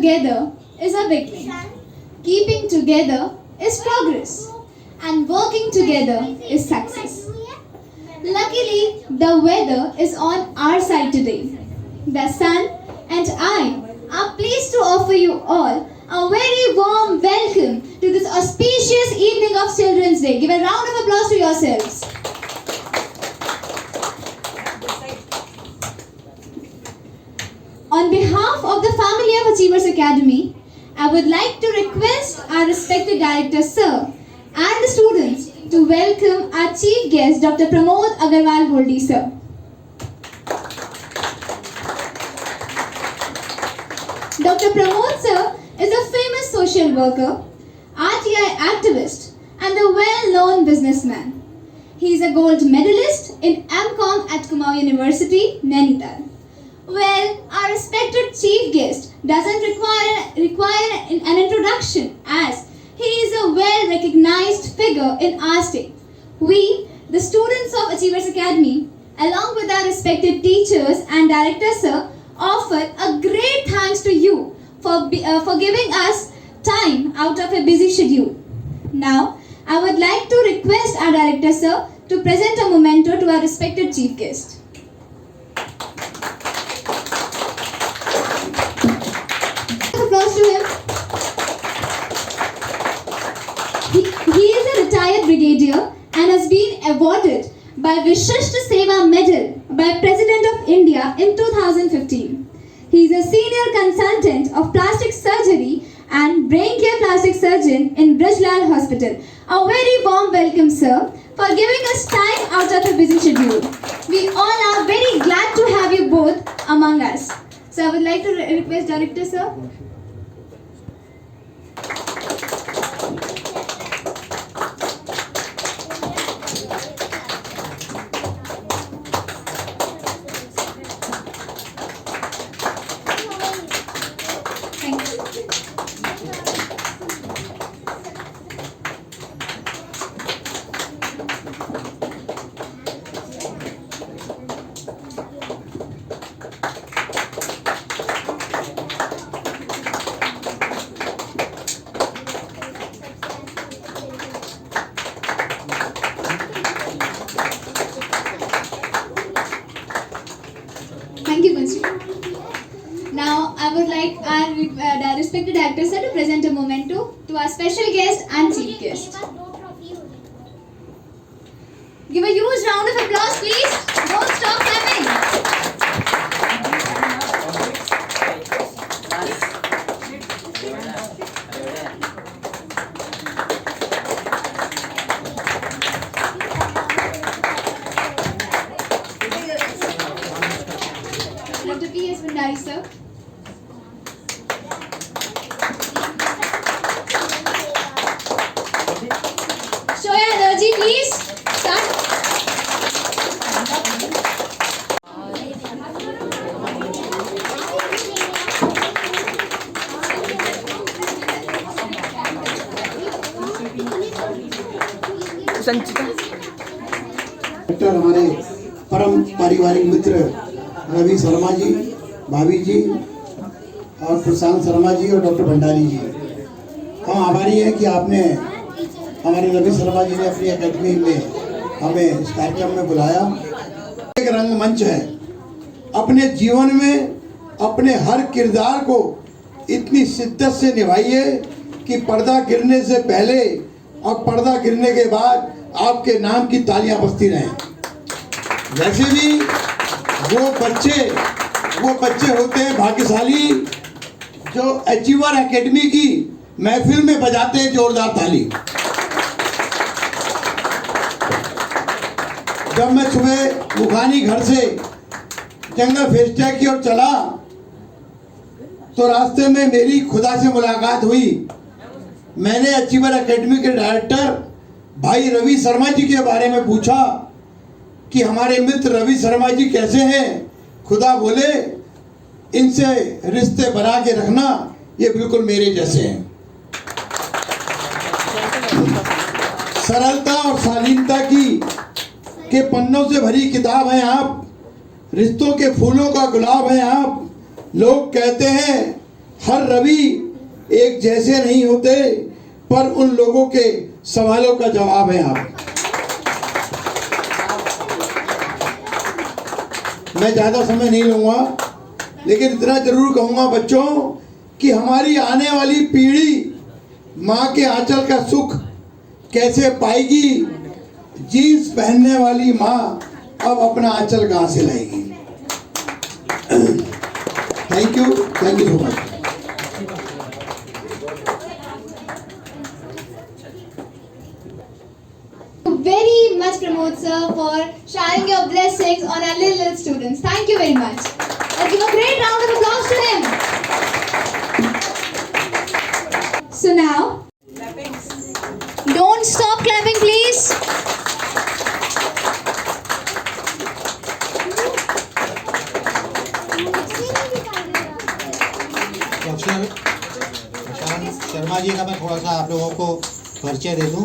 together is a beginning. Keeping together is progress. And working together is success. Luckily, the weather is on our side today. The sun and I are pleased to offer you all a very warm welcome to this auspicious evening of Children's Day. Give a round of applause to yourselves. On behalf of the family of Achievers Academy, I would like to request our respected director, sir, and the students to welcome our chief guest, Dr. Pramod Agarwal Goldi, sir. Dr. Pramod, sir, is a famous social worker, RTI activist, and a well-known businessman. He is a gold medalist in MCOM at Kumaon University, Nainital. Well, our respected chief guest doesn't require an introduction, as he is a well-recognized figure in our state. We, the students of Achievers Academy, along with our respected teachers and directors, sir, offer a great thanks to you for giving us time out of a busy schedule. Now, I would like to request our director, sir, to present a memento to our respected chief guest. Applause to him. He is a retired brigadier and has been awarded by Vishishta Seva Medal by President of India in 2015. He is a senior consultant of plastic surgery and brain care plastic surgeon in Brijlal Hospital. A very warm welcome, sir, for giving us time out of a busy schedule. We all are very glad to have you both among us. So I would like to request director, sir. Thank you, Kunshi. Now, I would like our respected actor, sir, to present a memento to our special guest and chief guest. Give a huge round of applause, please. Don't stop clapping. Dr. P.S. Bhandari, sir. Show your energy, please. Start. Sanchita doctor हमारे परम पारिवारिक मित्र रवि शर्मा जी, भाभी जी और प्रशांत शर्मा जी और doctor Bhandari जी, हम आभारी हैं कि आपने हमारे रवि शर्मा जी ने अपनी एकेडमी में हमें इस कार्यक्रम में बुलाया। एक रंगमंच है। अपने जीवन में अपने हर किरदार को इतनी शिद्दत से निभाइए कि पर्दा गिरने से पहले और पर्दा गिरने के बाद आपके नाम की तालियां बजती रहें। वैसे भी वो बच्चे होते हैं भाग्यशाली जो अचीवर एकेडमी की महफिल में बजाते हैं जोरदार ताली। जब मैं सुबह मुखानी घर से जंगल फेस्टिवल की ओर चला तो रास्ते में मेरी खुदा से मुलाकात हुई। मैंने अचीवर एकेडमी के डायरेक्टर भाई रवि शर्मा जी के बारे में पूछा कि हमारे मित्र रवि शर्मा जी कैसे हैं। खुदा बोले, इनसे रिश्ते बना के रखना, ये बिल्कुल मेरे जैसे हैं। सरलता और शालीनता के पन्नों से भरी किताब हैं आप, रिश्तों के फूलों का गुलाब हैं आप। लोग कहते हैं हर रवि एक जैसे नहीं होते, पर उन लोगों के सवालों का जवाब है आप। मैं ज्यादा समय नहीं लूंगा, लेकिन इतना जरूर कहूंगा बच्चों कि हमारी आने वाली पीढ़ी माँ के आंचल का सुख कैसे पाएगी। जीन्स पहनने वाली माँ अब अपना आंचल कहाँ से लाएगी। Thank you so much. Very much, Pramod sir, for sharing your blessings on our little students. Thank you very much. Let's give a great round of applause to him. So now, don't stop clapping, please. Doctor Prashant Sharma ji का मैं थोड़ा सा आप लोगों को परिचय दे दूं।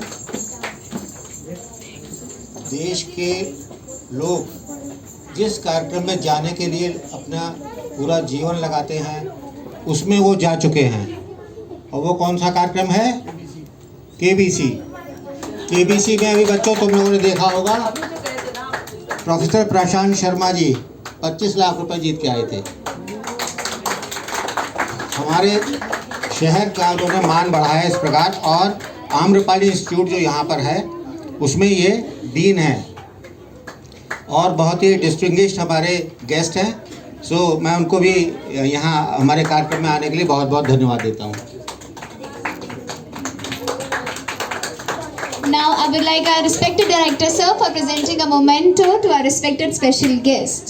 देश के लोग जिस कार्यक्रम में जाने के लिए अपना पूरा जीवन लगाते हैं, उसमें वो जा चुके हैं। और वो कौन सा कार्यक्रम है? केबीसी। केबीसी में अभी बच्चों तुम लोगों ने देखा होगा, प्रोफेसर प्रशांत शर्मा जी 25 लाख रुपए जीत के आए थे। हमारे शहर का उन्होंने मान बढ़ाया इस प्रकार। और आम्रपाली इंस्टीट्यूट जो यहाँ पर है, उसमें ये डीन है और बहुत ही डिस्टिंग्विश्ड हमारे गेस्ट हैं। सो मैं उनको भी यहाँ हमारे कार्यक्रम में आने के लिए बहुत बहुत धन्यवाद देता हूँ। Now I would like our respected director sir for presenting a memento to our respected special guest.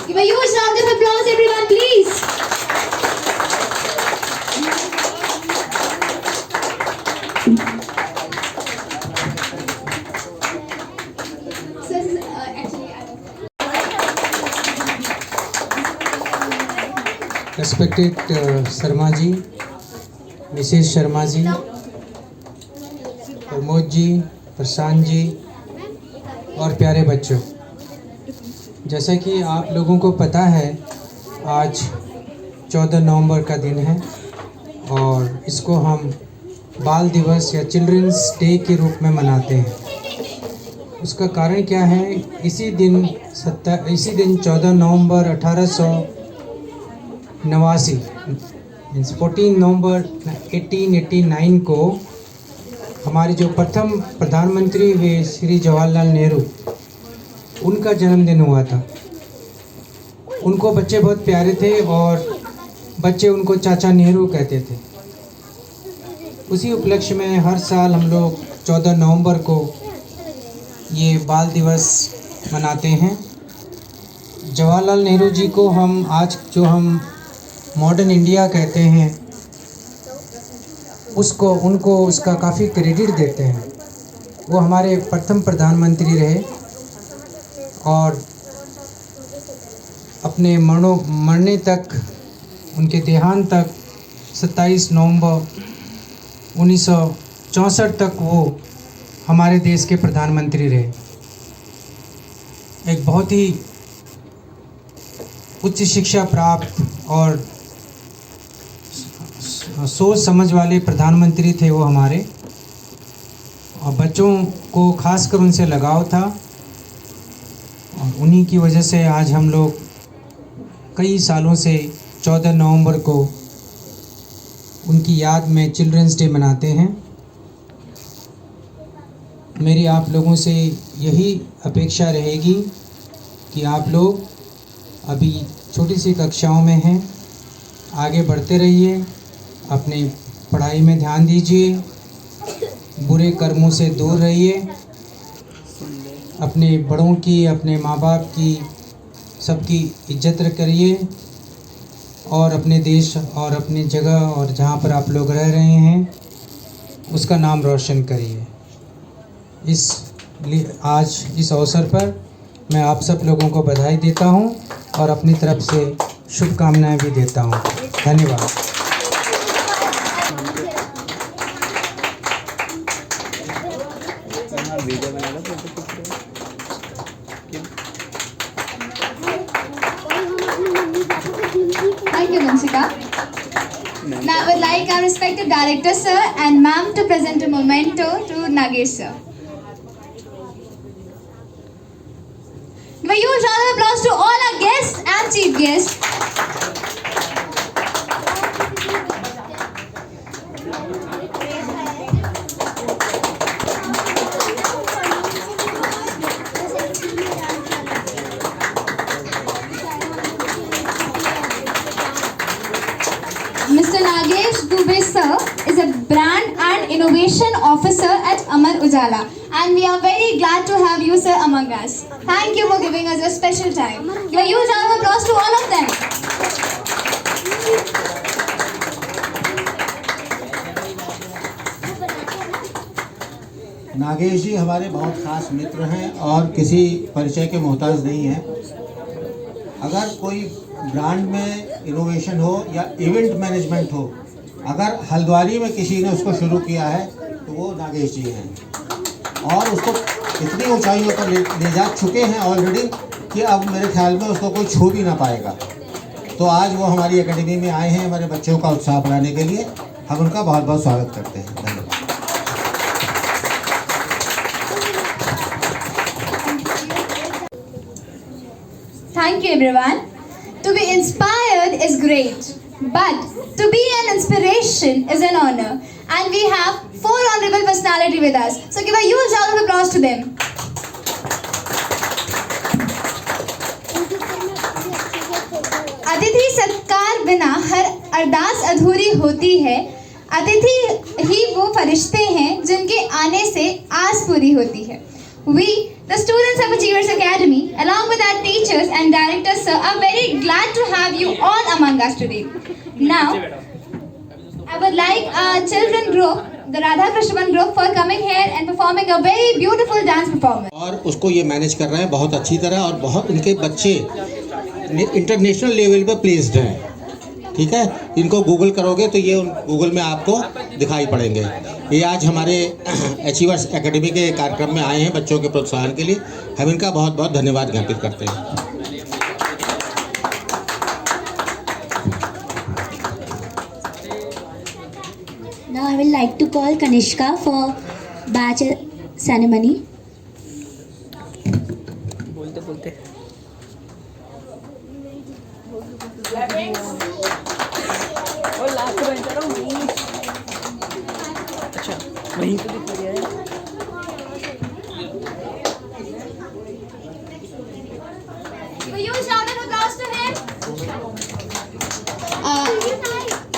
Give a huge round of applause everyone please. Respected Sharma ji, Mrs Sharma ji, Pramod ji, Prashant ji और प्यारे बच्चों, जैसा कि आप लोगों को पता है आज 14 नवंबर का दिन है और इसको हम बाल दिवस या चिल्ड्रंस डे के रूप में मनाते हैं। उसका कारण क्या है? इसी दिन 14 नवंबर 1889 मीन्स 14 नवंबर 1889 को हमारे जो प्रथम प्रधानमंत्री हुए श्री जवाहरलाल नेहरू, उनका जन्मदिन हुआ था। उनको बच्चे बहुत प्यारे थे और बच्चे उनको चाचा नेहरू कहते थे। उसी उपलक्ष्य में हर साल हम लोग 14 नवंबर को ये बाल दिवस मनाते हैं। जवाहरलाल नेहरू जी को हम आज जो हम मॉडर्न इंडिया कहते हैं, उनको उसका काफ़ी क्रेडिट देते हैं। वो हमारे प्रथम प्रधानमंत्री रहे और अपने मरने तक, उनके देहांत तक 27 नवंबर 1964 तक वो हमारे देश के प्रधानमंत्री रहे। एक बहुत ही उच्च शिक्षा प्राप्त और सोच समझ वाले प्रधानमंत्री थे वो हमारे, और बच्चों को खासकर उनसे लगाव था। और उन्हीं की वजह से आज हम लोग कई सालों से 14 नवंबर को उनकी याद में चिल्ड्रंस डे मनाते हैं। मेरी आप लोगों से यही अपेक्षा रहेगी कि आप लोग अभी छोटी सी कक्षाओं में हैं, आगे बढ़ते रहिए, अपनी पढ़ाई में ध्यान दीजिए, बुरे कर्मों से दूर रहिए, अपने बड़ों की, अपने माँ बाप की, सबकी इज्जत करिए और अपने देश और अपनी जगह और जहाँ पर आप लोग रह रहे हैं उसका नाम रोशन करिए। आज इस अवसर पर मैं आप सब लोगों को बधाई देता हूँ और अपनी तरफ से शुभकामनाएं भी देता हूँ। धन्यवाद। Thank you, Vanshika. Now I would like our respected director sir and ma'am to present a memento to Nagesh sir. Give a huge round of applause to all our guests and chief guests. Mr. Nagesh Dubey sir is a brand and innovation officer at Amar Ujala, and we are very glad to have you sir among us. Thank you for giving us a special time. Give a huge round of applause to all of them. Nagesh जी हमारे बहुत खास मित्र हैं और किसी परिचय के मोहताज नहीं हैं। अगर कोई ब्रांड में इनोवेशन हो या इवेंट मैनेजमेंट हो, अगर हल्द्वानी में किसी ने उसको शुरू किया है तो वो नागेश जी हैं और उसको इतनी ऊंचाइयों पर ले जा चुके हैं ऑलरेडी कि अब मेरे ख्याल में उसको कोई छू भी ना पाएगा। तो आज वो हमारी एकेडमी में आए हैं हमारे बच्चों का उत्साह बढ़ाने के लिए। हम उनका बहुत बहुत स्वागत करते हैं। धन्यवाद। Thank you everyone. To be inspired is great, but to be an inspiration is an honor. And we have 4 honorable personalities with us. So give a huge round of applause to them. अतिथि सत्कार बिना हर अरदास अधूरी होती है। अतिथि ही वो फरिश्ते हैं जिनके आने से आस पूरी होती है। We, the students of Achievers Academy, along with our teachers and directors, sir, are very glad to have you all among us today. Now, I would like our children group, the Radha Krishnan group, for coming here and performing a very beautiful dance performance. और उसको ये manage कर रहे हैं बहुत अच्छी तरह और बहुत उनके बच्चे इंटरनेशनल लेवल पे प्लेस्ड हैं। ठीक है, इनको गूगल करोगे तो ये गूगल में आपको दिखाई पड़ेंगे। ये आज हमारे अचीवर्स एकेडमी के कार्यक्रम में आए हैं बच्चों के प्रोत्साहन के लिए। हम इनका बहुत बहुत धन्यवाद ज्ञापित करते हैं। Now I will like to call Kanishka for badge ceremony. वहीं तो दिख रहा है। Give a huge round of applause to him.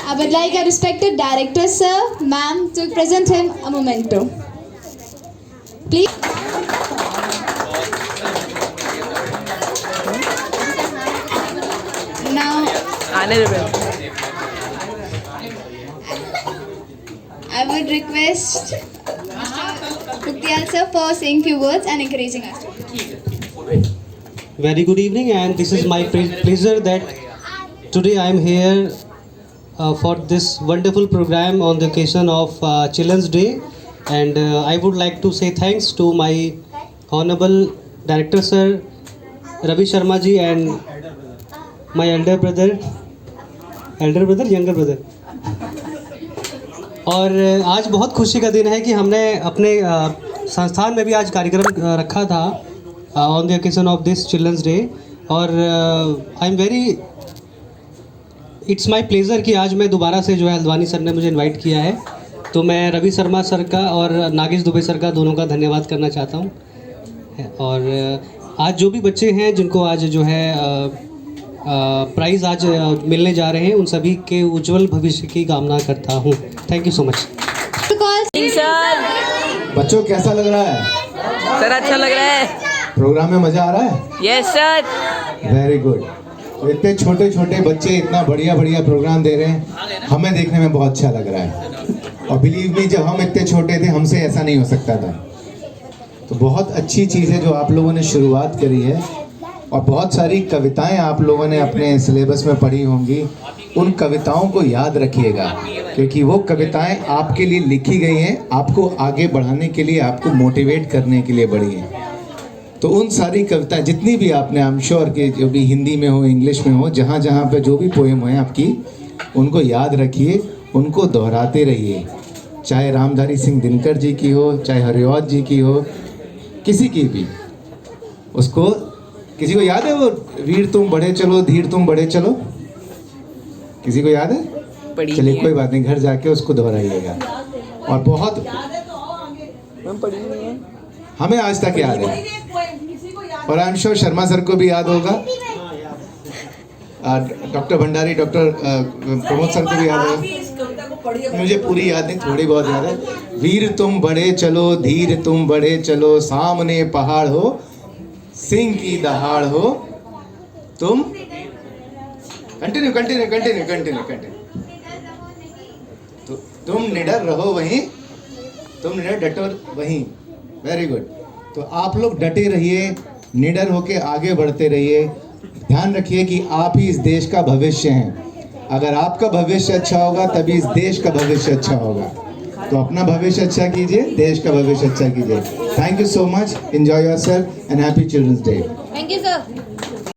I would like our respected director, sir, ma'am, to present him a memento. Please. Now, आने दे। I would request Mr. Puktiyal sir for saying few words and encouraging us. Very good evening, and this is my pleasure that today I am here for this wonderful program on the occasion of Children's Day, and I would like to say thanks to my Honorable Director Sir Ravi Sharma ji and my younger brother, और आज बहुत खुशी का दिन है कि हमने अपने संस्थान में भी आज कार्यक्रम रखा था on the occasion of this children's day, और I am very it's my pleasure कि आज मैं दोबारा से जो है हल्द्वानी सर ने मुझे इनवाइट किया है। तो मैं रवि शर्मा सर का और नागेश दुबे सर का दोनों का धन्यवाद करना चाहता हूँ। और आज जो भी बच्चे हैं जिनको आज जो है प्राइज़ आज मिलने जा रहे हैं, उन सभी के उज्जवल भविष्य की कामना करता हूँ। Thank you so much. Sir बच्चों कैसा लग रहा है? सर अच्छा लग रहा है। प्रोग्राम में मजा आ रहा है? Yes sir. Very good. इतने छोटे छोटे बच्चे इतना बढ़िया बढ़िया प्रोग्राम दे रहे हैं, हमें देखने में बहुत अच्छा लग रहा है। और बिलीव मी, जब हम इतने छोटे थे हमसे ऐसा नहीं हो सकता था। तो बहुत अच्छी चीज़ है जो आप लोगों ने शुरुआत करी है, और बहुत सारी कविताएं आप लोगों ने अपने सिलेबस में पढ़ी होंगी। उन कविताओं को याद रखिएगा, क्योंकि वो कविताएं आपके लिए लिखी गई हैं, आपको आगे बढ़ाने के लिए, आपको मोटिवेट करने के लिए बड़ी हैं। तो उन सारी कविताएं जितनी भी आपने, आई एम श्योर कि जो भी हिंदी में हो, इंग्लिश में हो, जहाँ जहाँ पे जो भी पोएम है आपकी, उनको याद रखिए, उनको दोहराते रहिए। चाहे रामधारी सिंह दिनकर जी की हो, चाहे हरिऔध जी की हो, किसी की भी, उसको, किसी को याद है वो वीर तुम बढ़े चलो धीर तुम बढ़े चलो? किसी को याद है? चलिए कोई बात नहीं, घर जाके उसको दोहराइएगा। और बहुत हमें आज तक याद है, और I am sure Sharma sir को भी याद होगा, doctor Bhandari, doctor Pramod sir को भी याद होगा। मुझे पूरी याद नहीं, थोड़ी बहुत याद है। वीर तुम बढ़े चलो धीर तुम बढ़े चलो, सामने पहाड़ हो सिंह की दहाड़ हो, तुम continue continue continue continue continue, तो तुम निडर रहो वहीं, तुम निडर डटो वहीं। Very good. तो आप लोग डटे रहिए, निडर होके आगे बढ़ते रहिए। ध्यान रखिए कि आप ही इस देश का भविष्य हैं। अगर आपका भविष्य अच्छा होगा तभी इस देश का भविष्य अच्छा होगा। तो अपना भविष्य अच्छा कीजिए, देश का भविष्य अच्छा कीजिए। Thank you so much, enjoy yourself and happy children's day. Thank you, sir.